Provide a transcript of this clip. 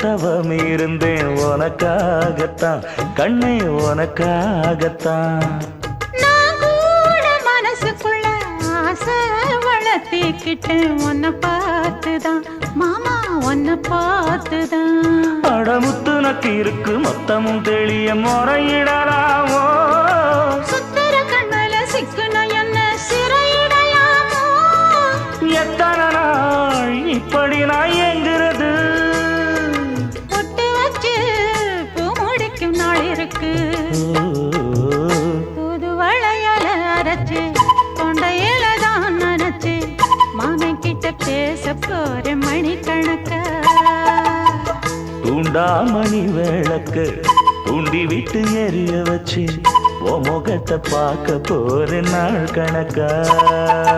தவம் இருந்தேன் உனக்காகத்தான் கண்ணே உனக்காகத்தான். நான் கூட மனசுக்குள்ள ஆசை வளர்த்திக்கிட்டேன் உன்னை பார்த்துதான் மாமா உன்னை பார்த்துதான். அடமுத்து நக்கு இருக்கு மொத்தமும் தெளிய முறையிடலாமோ சுத்தர கண்மல சிக்குன என்ன சிறையிடையாமோ. எத்தனை நாள் இப்படி நான் எங்கிறது பொட்டு வச்சு பூ முடிக்கும் நாள் இருக்கு. புது வளையல அரைச்சு கொண்டையில தான் நினைச்சு மாமன் கிட்ட பேச போற மணிக்கணக்கா. தூண்டாமணி விளக்கு தூண்டி விட்டு எரிய வச்சு உன் முகத்தை பார்க்க போற நாள் கணக்கா.